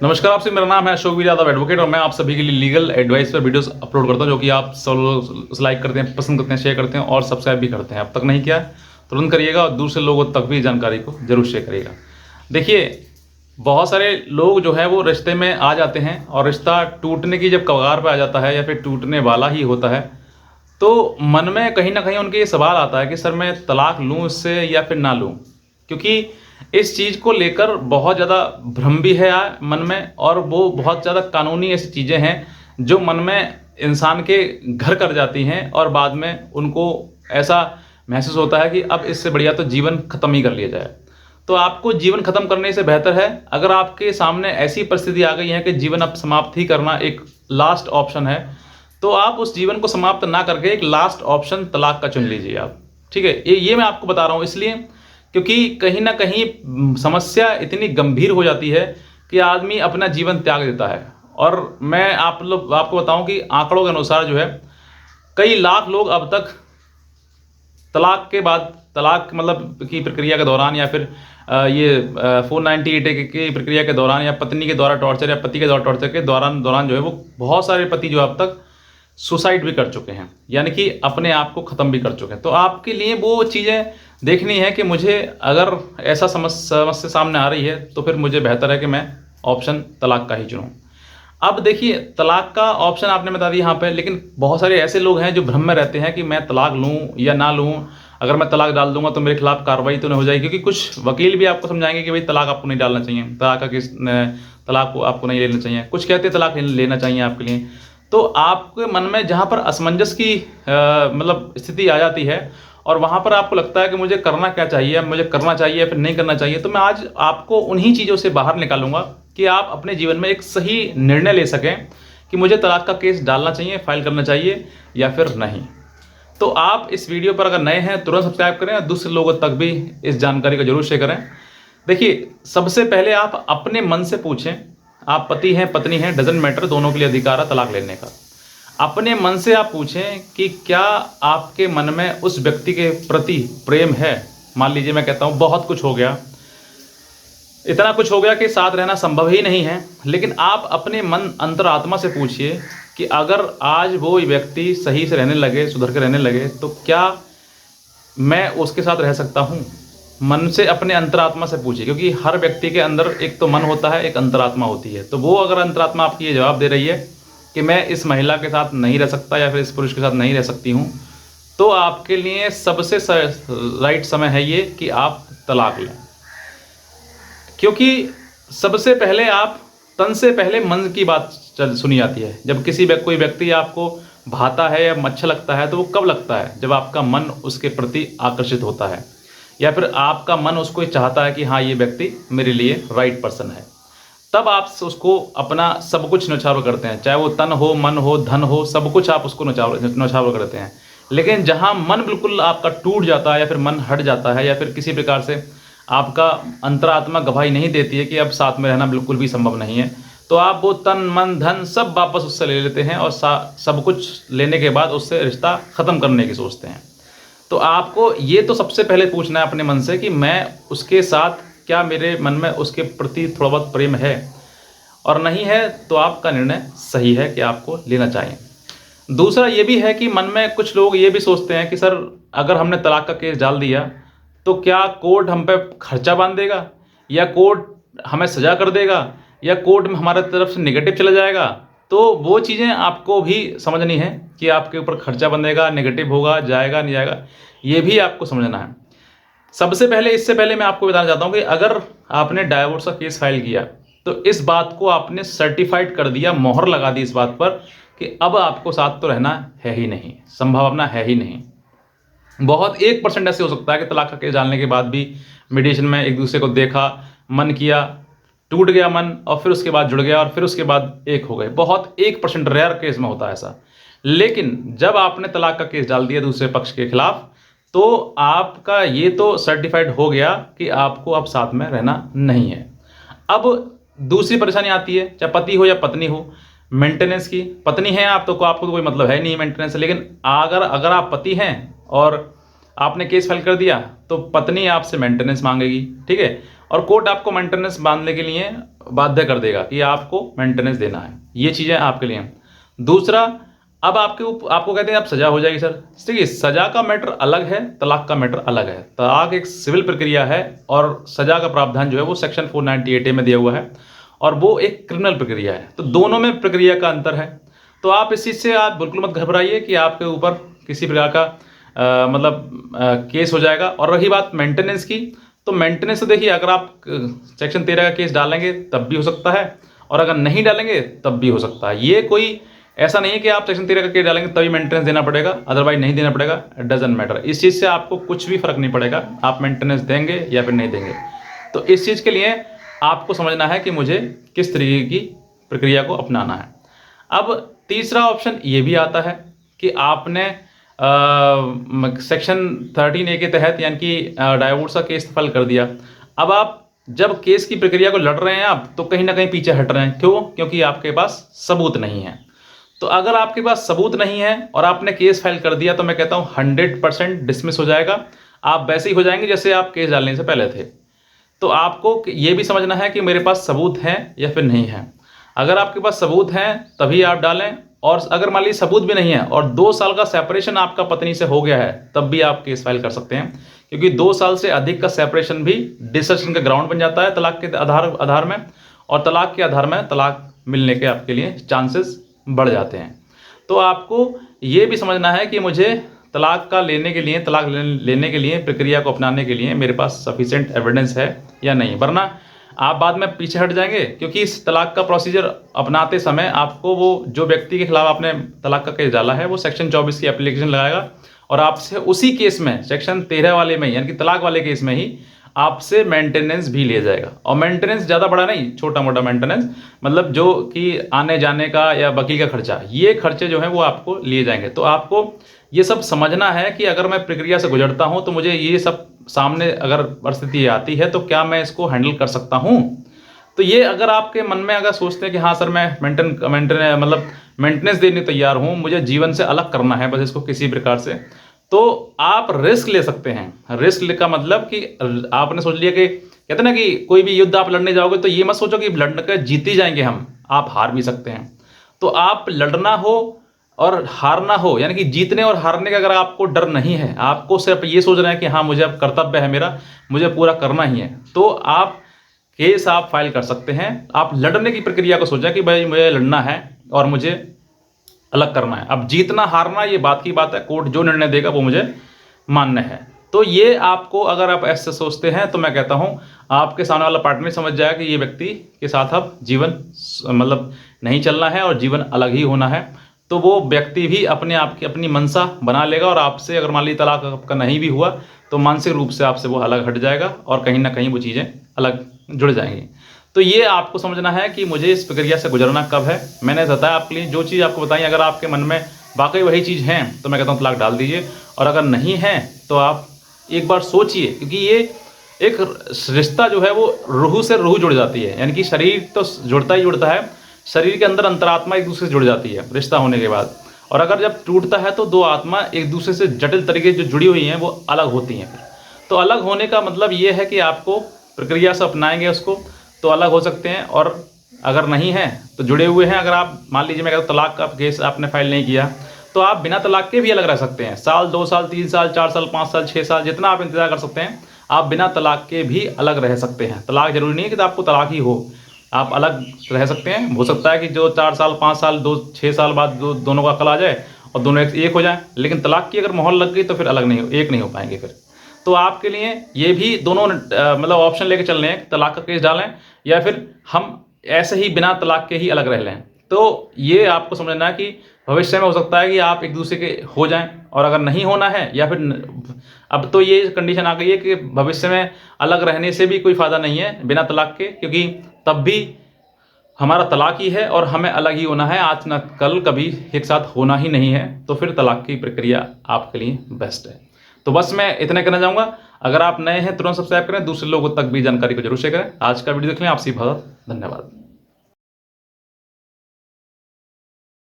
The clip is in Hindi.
नमस्कार आपसे, मेरा नाम है अशोक यादव एडवोकेट और मैं आप सभी के लिए लीगल एडवाइस पर वीडियोस अपलोड करता हूं, जो कि आप सब लाइक करते हैं, पसंद करते हैं, शेयर करते हैं और सब्सक्राइब भी करते हैं। अब तक नहीं किया तुरंत करिएगा और दूसरे लोगों तक भी जानकारी को जरूर शेयर करिएगा। देखिए, बहुत सारे लोग जो है वो रिश्ते में आ जाते हैं और रिश्ता टूटने की जब कगार पर आ जाता है या फिर टूटने वाला ही होता है, तो मन में कहीं ना कहीं उनके ये सवाल आता है कि सर मैं तलाक लूँ इससे या फिर ना लूँ, क्योंकि इस चीज़ को लेकर बहुत ज़्यादा भ्रम भी है मन में, और वो बहुत ज़्यादा कानूनी ऐसी चीज़ें हैं जो मन में इंसान के घर कर जाती हैं और बाद में उनको ऐसा महसूस होता है कि अब इससे बढ़िया तो जीवन ख़त्म ही कर लिया जाए। तो आपको जीवन ख़त्म करने से बेहतर है, अगर आपके सामने ऐसी परिस्थिति आ गई है कि जीवन अब समाप्त ही करना एक लास्ट ऑप्शन है, तो आप उस जीवन को समाप्त ना करके एक लास्ट ऑप्शन तलाक का चुन लीजिए आप। ठीक है, ये मैं आपको बता रहा हूँ इसलिए क्योंकि कहीं ना कहीं समस्या इतनी गंभीर हो जाती है कि आदमी अपना जीवन त्याग देता है। और मैं आपको बताऊं कि आंकड़ों के अनुसार जो है कई लाख लोग अब तक तलाक के बाद, तलाक मतलब की प्रक्रिया के दौरान या फिर ये 498 की प्रक्रिया के दौरान या पत्नी के द्वारा टॉर्चर या पति के द्वारा टॉर्चर के दौरान जो है वो बहुत सारे पति जो अब तक सुसाइड भी कर चुके हैं, यानी कि अपने आप को ख़त्म भी कर चुके हैं। तो आपके लिए वो चीज़ें देखनी है कि मुझे अगर ऐसा समस्या सामने आ रही है तो फिर मुझे बेहतर है कि मैं ऑप्शन तलाक का ही चुनूँ। अब देखिए, तलाक का ऑप्शन आपने बता दिया यहाँ पे, लेकिन बहुत सारे ऐसे लोग हैं जो भ्रम में रहते हैं कि मैं तलाक लूँ या ना लूँ, अगर मैं तलाक डाल दूंगा तो मेरे खिलाफ कार्रवाई तो नहीं हो जाएगी, क्योंकि कुछ वकील भी आपको समझाएंगे कि भाई तलाक आपको नहीं डालना चाहिए, तलाक को आपको नहीं लेना चाहिए, कुछ कहते हैं तलाक लेना चाहिए आपके लिए। तो आपके मन में जहाँ पर असमंजस की मतलब स्थिति आ जाती है और वहाँ पर आपको लगता है कि मुझे करना क्या चाहिए, मुझे करना चाहिए या फिर नहीं करना चाहिए, तो मैं आज आपको उन्हीं चीज़ों से बाहर निकालूंगा कि आप अपने जीवन में एक सही निर्णय ले सकें कि मुझे तलाक का केस डालना चाहिए, फाइल करना चाहिए या फिर नहीं। तो आप इस वीडियो पर अगर नए हैं तुरंत सब्सक्राइब करें और दूसरे लोगों तक भी इस जानकारी को जरूर शेयर करें। देखिए, सबसे पहले आप अपने मन से पूछें, आप पति हैं पत्नी हैं डजंट मैटर, दोनों के लिए अधिकार है तलाक लेने का। अपने मन से आप पूछें कि क्या आपके मन में उस व्यक्ति के प्रति प्रेम है। मान लीजिए मैं कहता हूँ बहुत कुछ हो गया, इतना कुछ हो गया कि साथ रहना संभव ही नहीं है, लेकिन आप अपने मन अंतरात्मा से पूछिए कि अगर आज वो व्यक्ति सही से रहने लगे, सुधर के रहने लगे, तो क्या मैं उसके साथ रह सकता हूँ। मन से अपने अंतरात्मा से पूछिए, क्योंकि हर व्यक्ति के अंदर एक तो मन होता है, एक अंतरात्मा होती है। तो वो अगर अंतरात्मा आपकी ये जवाब दे रही है कि मैं इस महिला के साथ नहीं रह सकता या फिर इस पुरुष के साथ नहीं रह सकती हूँ, तो आपके लिए सबसे राइट समय है ये कि आप तलाक लें। क्योंकि सबसे पहले आप तन से पहले मन की बात सुनी जाती है। जब कोई व्यक्ति आपको भाता है या अच्छा लगता है तो वो कब लगता है, जब आपका मन उसके प्रति आकर्षित होता है या फिर आपका मन उसको चाहता है कि हाँ ये व्यक्ति मेरे लिए राइट पर्सन है, तब आप उसको अपना सब कुछ न्यौछावर करते हैं, चाहे वो तन हो, मन हो, धन हो, सब कुछ आप उसको न्यौछावर करते हैं। लेकिन जहाँ मन बिल्कुल आपका टूट जाता है या फिर मन हट जाता है या फिर किसी प्रकार से आपका अंतरात्मा गवाही नहीं देती है कि अब साथ में रहना बिल्कुल भी संभव नहीं है, तो आप वो तन मन धन सब वापस उससे ले लेते हैं और सब कुछ लेने के बाद उससे रिश्ता ख़त्म करने की सोचते हैं। तो आपको ये तो सबसे पहले पूछना है अपने मन से कि मैं उसके साथ, क्या मेरे मन में उसके प्रति थोड़ा बहुत प्रेम है, और नहीं है तो आपका निर्णय सही है कि आपको लेना चाहिए। दूसरा ये भी है कि मन में कुछ लोग ये भी सोचते हैं कि सर अगर हमने तलाक का केस डाल दिया तो क्या कोर्ट हम पे खर्चा बांध देगा, या कोर्ट हमें सजा कर देगा, या कोर्ट में हमारे तरफ से नेगेटिव चला जाएगा। तो वो चीज़ें आपको भी समझनी है कि आपके ऊपर खर्चा बंधेगा, नेगेटिव होगा, जाएगा नहीं जाएगा, ये भी आपको समझना है। सबसे पहले, इससे पहले मैं आपको बताना चाहता हूँ कि अगर आपने डाइवोर्स का केस फाइल किया तो इस बात को आपने सर्टिफाइड कर दिया, मोहर लगा दी इस बात पर कि अब आपको साथ तो रहना है ही नहीं, संभावना है ही नहीं। बहुत 1% ऐसे हो सकता है कि तलाक का केस डालने के बाद भी मीडिएशन में एक दूसरे को देखा, मन किया, टूट गया मन और फिर उसके बाद जुड़ गया और फिर उसके बाद एक हो गए। बहुत 1% रेयर केस में होता है ऐसा। लेकिन जब आपने तलाक का केस डाल दिया दूसरे पक्ष के खिलाफ, तो आपका ये तो सर्टिफाइड हो गया कि आपको अब साथ में रहना नहीं है। अब दूसरी परेशानी आती है, चाहे पति हो या पत्नी हो, मेंटेनेंस की। पत्नी है आप तो आपको तो कोई मतलब है नहीं मेंटेनेंस, लेकिन अगर आप पति हैं और आपने केस फाइल कर दिया तो पत्नी आपसे मेंटेनेंस मांगेगी, ठीक है। और कोर्ट आपको मेंटेनेंस बांधने के लिए बाध्य कर देगा कि आपको मेंटेनेंस देना है। ये चीज़ें आपके लिए हैं। दूसरा, अब आपको कहते हैं अब सजा हो जाएगी सर। देखिए, सजा का मैटर अलग है, तलाक का मैटर अलग है। तलाक एक सिविल प्रक्रिया है और सजा का प्रावधान जो है वो सेक्शन 498A में दिया हुआ है और वो एक क्रिमिनल प्रक्रिया है। तो दोनों में प्रक्रिया का अंतर है। तो आप इस चीज़ से आप बिल्कुल मत घबराइए कि आपके ऊपर किसी प्रकार का केस हो जाएगा। और रही बात मेंटेनेंस की, तो मेंटेनेंस तो देखिए, अगर आप सेक्शन 13 का केस डालेंगे तब भी हो सकता है और अगर नहीं डालेंगे तब भी हो सकता है। ये कोई ऐसा नहीं है कि आप सेक्शन 13 का केस डालेंगे तभी मेंटेनेंस देना पड़ेगा, अदरवाइज नहीं देना पड़ेगा। It doesn't matter. इस चीज़ से आपको कुछ भी फर्क नहीं पड़ेगा, आप मेंटेनेंस देंगे या फिर नहीं देंगे। तो इस चीज़ के लिए आपको समझना है कि मुझे किस तरीके की प्रक्रिया को अपनाना है। अब तीसरा ऑप्शन ये भी आता है कि आपने सेक्शन 13A के तहत यानी कि डाइवोर्स का केस फाइल कर दिया। अब आप जब केस की प्रक्रिया को लड़ रहे हैं आप, तो कहीं ना कहीं पीछे हट रहे हैं। क्यों? क्योंकि आपके पास सबूत नहीं है। तो अगर आपके पास सबूत नहीं है और आपने केस फाइल कर दिया, तो मैं कहता हूं 100% डिसमिस हो जाएगा। आप वैसे ही हो जाएंगे जैसे आप केस डालने से पहले थे। तो आपको ये भी समझना है कि मेरे पास सबूत हैं या फिर नहीं है। अगर आपके पास सबूत हैं तभी आप डालें, और अगर मान लीजिए सबूत भी नहीं है और 2 साल का सेपरेशन आपका पत्नी से हो गया है, तब भी आप केस फाइल कर सकते हैं। क्योंकि 2 साल से अधिक का सेपरेशन भी डिसर्शन का ग्राउंड बन जाता है तलाक के आधार में, और तलाक के आधार में तलाक मिलने के आपके लिए चांसेस बढ़ जाते हैं। तो आपको ये भी समझना है कि मुझे तलाक लेने के लिए प्रक्रिया को अपनाने के लिए मेरे पास सफिशिएंट एविडेंस है या नहीं, वरना आप बाद में पीछे हट जाएंगे। क्योंकि इस तलाक का प्रोसीजर अपनाते समय आपको वो जो व्यक्ति के खिलाफ आपने तलाक का केस डाला है वो सेक्शन 24 की एप्लीकेशन लगाएगा और आपसे उसी केस में सेक्शन 13 वाले में यानी कि तलाक वाले केस में ही आपसे मेंटेनेंस भी ले जाएगा। और मेंटेनेंस ज़्यादा बड़ा नहीं, छोटा मोटा मेंटेनेंस, मतलब जो कि आने जाने का या वकील का खर्चा, ये खर्चे जो हैं वो आपको लिए जाएंगे। तो आपको ये सब समझना है कि अगर मैं प्रक्रिया से गुजरता हूं तो मुझे ये सब सामने अगर परिस्थिति आती है तो क्या मैं इसको हैंडल कर सकता हूं। तो ये अगर आपके मन में अगर सोचते हैं कि हाँ सर मैं मेंटेनेंस देने तैयार हूं, मुझे जीवन से अलग करना है बस इसको किसी प्रकार से, तो आप रिस्क ले सकते हैं। रिस्क का मतलब कि आपने सोच लिया कि कहते ना कि कोई भी युद्ध आप लड़ने जाओगे तो ये मत सोचो कि लड़कर जीत ही जाएंगे हम, आप हार भी सकते हैं। तो आप लड़ना हो और हारना हो, यानी कि जीतने और हारने का अगर आपको डर नहीं है, आपको सिर्फ ये सोच रहे हैं कि हाँ मुझे अब कर्तव्य है मेरा, मुझे पूरा करना ही है, तो आप केस आप फाइल कर सकते हैं। आप लड़ने की प्रक्रिया को सोचा कि भाई मुझे लड़ना है और मुझे अलग करना है। अब जीतना हारना ये बात की बात है, कोर्ट जो निर्णय देगा वो मुझे मान्य है। तो ये आपको अगर आप ऐसे सोचते हैं तो मैं कहता हूं आपके सामने वाला पार्टनर समझ जाएगा कि ये व्यक्ति के साथ अब जीवन नहीं चलना है और जीवन अलग ही होना है। तो वो व्यक्ति भी अपने आप की अपनी मनसा बना लेगा और आपसे अगर मान लीजिए तलाक आपका नहीं भी हुआ तो मानसिक रूप से आपसे वो अलग हट जाएगा और कहीं ना कहीं वो चीज़ें अलग जुड़ जाएंगी। तो ये आपको समझना है कि मुझे इस प्रक्रिया से गुजरना कब है। मैंने बताया आपके लिए जो चीज़ आपको बताई, अगर आपके मन में वाकई वही चीज़ है तो मैं कहता हूँ तलाक डाल दीजिए, और अगर नहीं है तो आप एक बार सोचिए। क्योंकि ये एक रिश्ता जो है वो रूह से रूह जुड़ जाती है, यानी कि शरीर तो जुड़ता ही जुड़ता है, शरीर के अंदर अंतरात्मा एक दूसरे से जुड़ जाती है रिश्ता होने के बाद। और अगर जब टूटता है तो दो आत्मा एक दूसरे से जटिल तरीके जो जुड़ी हुई हैं वो अलग होती हैं। फिर तो अलग होने का मतलब ये है कि आपको प्रक्रिया से अपनाएंगे उसको तो अलग हो सकते हैं, और अगर नहीं है तो जुड़े हुए हैं। अगर आप मान लीजिए मैं कहता हूँ तलाक का केस आपने फाइल नहीं किया तो आप बिना तलाक के भी अलग रह सकते हैं। साल, 2 साल, 3 साल, 4 साल, 5 साल, 6 साल, जितना आप इंतजार कर सकते हैं आप बिना तलाक के भी अलग रह सकते हैं। तलाक जरूरी नहीं है कि आपको तलाक ही हो, आप अलग रह सकते हैं। हो सकता है कि जो 4 साल, 5 साल, 6 साल बाद दोनों का अकल आ जाए और दोनों एक हो जाए, लेकिन तलाक की अगर मोहर लग गई तो फिर एक नहीं हो पाएंगे फिर। तो आपके लिए ये भी दोनों ऑप्शन लेके चल रहे हैं, तलाक का केस डालें या फिर हम ऐसे ही बिना तलाक के ही अलग रह लें। तो ये आपको समझना है कि भविष्य में हो सकता है कि आप एक दूसरे के हो जाएं, और अगर नहीं होना है या फिर अब तो ये कंडीशन आ गई है कि भविष्य में अलग रहने से भी कोई फ़ायदा नहीं है बिना तलाक के, क्योंकि तब भी हमारा तलाक ही है और हमें अलग ही होना है, आज न कल कभी एक साथ होना ही नहीं है। तो फिर तलाक की प्रक्रिया आपके लिए बेस्ट है। तो बस मैं इतना कहना चाहूँगा, अगर आप नए हैं तुरंत सब्सक्राइब करें, दूसरे लोगों तक भी जानकारी को जरूर शेयर करें। आज का वीडियो देखने आपसे बहुत धन्यवाद।